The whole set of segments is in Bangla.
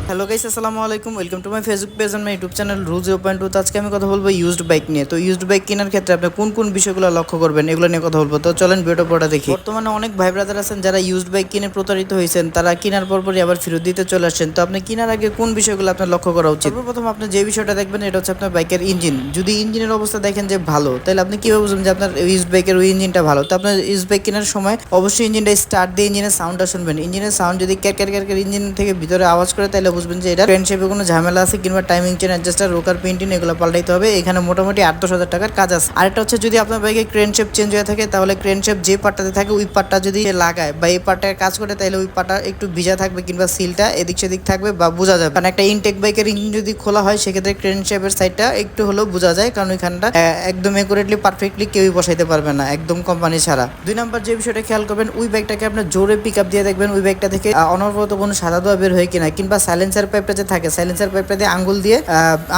হ্যালো গাইস, আসসালামু আলাইকুম। Welcome to my Facebook page and my YouTube channel rule 0.2। তো আজকে আমি কথা বলবো ইউজড বাইক নিয়ে। তো ইউজড বাইক কেনার ক্ষেত্রে আপনি কোন কোন বিষয়গুলো লক্ষ্য করবেন এগুলো নিয়ে কথা বলবো। তো চলেন ভিডিওটা পুরোটা দেখি। বর্তমানে অনেক ভাই ব্রাদার আছেন যারা ইউজড বাইক কিনে প্রতারিত হয়েছেন, তারা কেনার পরপরই আবার ফেরত দিতে চলে আসছেন। তো আপনি কেনার আগে কোন বিষয়গুলো আপনার লক্ষ্য করা উচিত? সর্বপ্রথম আপনি যে বিষয়টা দেখবেন এটা হচ্ছে আপনার বাইকের ইঞ্জিন। যদি ইঞ্জিনের অবস্থা দেখেন যে ভালো, তাহলে আপনি কিভাবে বুঝবেন যে আপনার ইউজড বাইকের ওই ইঞ্জিনটা ভালো? তো আপনার ইউজড বাইক কেনার সময় অবশ্যই ইঞ্জিনটা স্টার্ট দিয়ে ইঞ্জিনের সাউন্ডটা শুনবেন। ইঞ্জিনের সাউন্ড যদি ক্যার ক্যার ক্যার ইঞ্জিন থেকে ভিতরে আওয়াজ করে, তাহলে বুঝবেন যে এটা ফ্রেন্ড শেপে কোনো ঝামেলা আছে, কিংবা টাইমিং চেন অ্যাডজাস্টার, রোকার, পেন্টিন এগুলো পাল্টাইতে হবে। এখানে মোটামুটি 8-10 হাজার টাকার কাজ আছে। আরেকটা হচ্ছে যদি আপনার বাইকে ক্রেন শেপ চেঞ্জ হয়ে থাকে, তাহলে ক্রেন শেপ যে পার্টটাতে থাকে ওই পার্টটা যদি লাগায় বা এই পার্টটায় কাজ করে, তাহলে ওই পার্টটা একটু ভিজা থাকবে কিংবা সিলটা এদিক সেদিক থাকবে বা বোঝা যাবে। কারণ একটা ইনটেক বাইকের ইঞ্জিন যদি খোলা হয়, সেক্ষেত্রে ক্রেন শেপের সাইডটা একটু হলেও বোঝা যায়, কারণ ওইখানটা একদম একুরেটলি পারফেক্টলি কেউই বসাইতে পারবে না, একদম কোম্পানি ছাড়া। 2 নাম্বার যে বিষয়টা খেয়াল করবেন, ওই বাইকটাকে আপনার জোরে পিক আপ দিয়ে দেখবেন ওই বাইকটা থেকে অনবরত কোনো সাদা ধোয়া বের হয় কিনা, কিংবা সাইলেন্সার পাইপটা যে থাকে, সাইলেন্সার পাইপটা দিয়ে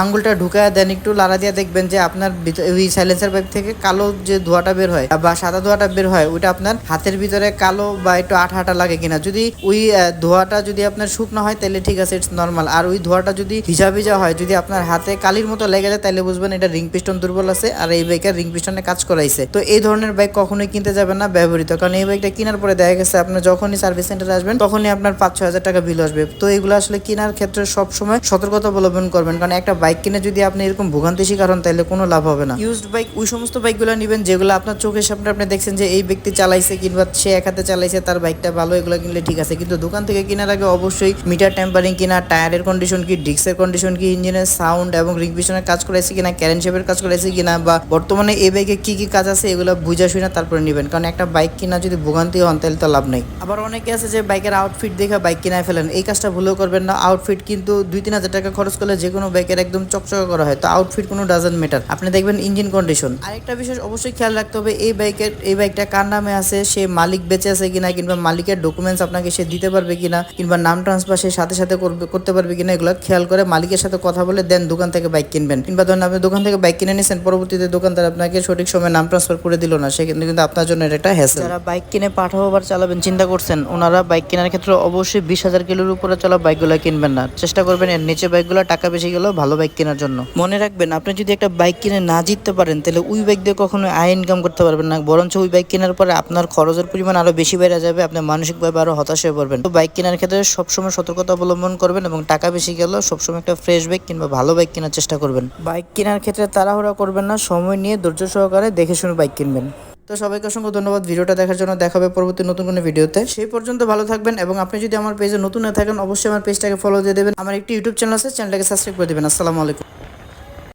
আঙ্গুলটা ঢুকায় দেন, একটু লাড়া দিয়ে দেখবেন যে আপনার ওই সাইলেন্সার পাইপ থেকে কালো যে ধোঁয়াটা বের হয় বা সাদা ধোঁয়াটা বের হয়, ওইটা আপনার হাতের ভিতরে কালো বা একটু আঠা আঠা লাগে কিনা। যদি ওই ধোঁয়াটা যদি আপনার শুকনো হয়, তাহলে ঠিক আছে, ইটস নর্মাল। আর ওই ধোঁয়াটা যদি ভিজা ভিজা হয়, যদি আপনার হাতে কালির মতো লেগে যায়, তাহলে বুঝবেন এটা রিং পিস্টন দুর্বল আছে আর এই বাইকের রিং পিস্টনে কাজ করাইছে। তো এই ধরনের বাইক কখনোই কিনতে যাবেন না ব্যবহৃত, কারণ এই বাইকটা কেনার পরে দেখা গেছে আপনার যখনই সার্ভিস সেন্টারে আসবেন তখনই আপনার 5-6 হাজার টাকা বিল আসবে। তো এগুলো আসলে কেনার ক্ষেত্রে সবসময় সতর্কতা অবলম্বন করবেন, কারণ একটা বাইক কিনে যদি আপনি এরকম ভোগান্তি শিকার হন, তাহলে কোনো লাভ হবে না। ইউজড বাইক ওই সমস্ত বাইকগুলো নেবেন যেগুলো আপনার চোখের সামনে আপনি দেখছেন যে এই ব্যক্তি চালাইছে কিংবা সে এক হাতে চালাইছে, তার বাইকটা ভালো, এগুলো কিনলে ঠিক আছে। কিন্তু দোকান থেকে কেনার আগে অবশ্যই মিটার টেম্পারিং কিনা, টায়ারের কন্ডিশন কি, ডিস্কের কন্ডিশন কি, ইঞ্জিনের সাউন্ড এবং রিং পিছনের কাজ করাইছে কিনা, ক্যারেন শেপের কাজ করাইছে কিনা, বা বর্তমানে এই বাইকে কি কি কাজ আছে এগুলো বুঝা শুনে তারপরে নেবেন, কারণ একটা বাইক কিনা যদি ভোগান্তি হন তাহলে তো লাভ নেই। আবার অনেকে আছে যে বাইকের আউটফিট দেখে বাইক কিনায় ফেলেন, এই কাজটা ভুলেও করবেন না। আউটফিট কিন্তু 2-3 হাজার টাকা খরচ করলে যে কোনো বাইকের একদম চকচকে করা হয়। তো আউটফিট কোনো ডাজেন্ট ম্যাটার, আপনি দেখবেন ইঞ্জিন কন্ডিশন। আরেকটা বিষয় অবশ্যই খেয়াল রাখতে হবে, এই বাইকটা কার নামে আছে, সে মালিক বেঁচে আছে কিনা, কিংবা মালিকের ডকুমেন্টস আপনাকে সে দিতে পারবে কিনা, কিংবা নাম ট্রান্সফার সে সাথে সাথে করতে পারবে কিনা, এগুলো খেয়াল করে মালিকের সাথে কথা বলে দেন দোকান থেকে বাইক কিনবেন। কিংবা ধরেন আপনি দোকান থেকে বাইক কিনে নিয়েছেন, পরবর্তীতে দোকানদার আপনাকে সঠিক সময় নাম ট্রান্সফার করে দিল না, সেক্ষেত্রে কিন্তু আপনার জন্য এটা একটা হ্যাসেল। যারা বাইক কিনে পাঠাও আবার চালাবেন চিন্তা করছেন, ওনারা বাইক কেনার ক্ষেত্রে অবশ্যই 20,000 কিলোর উপরে চলা বাইকগুলো কিনবেন না, চেষ্টা করবেন এর নিচে বাইকগুলো টাকা বেশি গেলেও ভালো বাইক কেনার জন্য। মনে রাখবেন, আপনি যদি একটা বাইক কিনে না জিততে পারেন, তাহলে ওই বাইক দিয়ে কখনো আয় ইনকাম করতে পারবেন না, বরঞ্চ ওই বাইক কেনার পরে আপনার খরচের পরিমাণ আরো বেশি বেড়ে যাবে, আপনি মানসিকভাবে আরো হতাশ হয়ে পড়বেন। তো বাইক কেনার ক্ষেত্রে সবসময় সতর্কতা অবলম্বন করবেন এবং টাকা বেশি গেলেও সবসময় একটা ফ্রেশ বাইক কিংবা ভালো বাইক কেনার চেষ্টা করবেন। বাইক কেনার ক্ষেত্রে তাড়াহুড়া করবেন না, সময় নিয়ে ধৈর্য সহকারে দেখে শুনে বাইক কিনবেন। তো সবাইকে অসংখ্য ধন্যবাদ ভিডিওটা দেখার জন্য। দেখা হবে পরবর্তী নতুন কোনো ভিডিওতে। সেই পর্যন্ত ভালো থাকবেন, এবং আপনি যদি আমার পেজে নতুন না থাকেন অবশ্যই আমার পেজটাকে ফলো দিয়ে দেবেন। আমার একটি ইউটিউব চ্যানেল আছে, চ্যানেলটাকে সাবস্ক্রাইব করে দেবেন। আসসালামু আলাইকুম।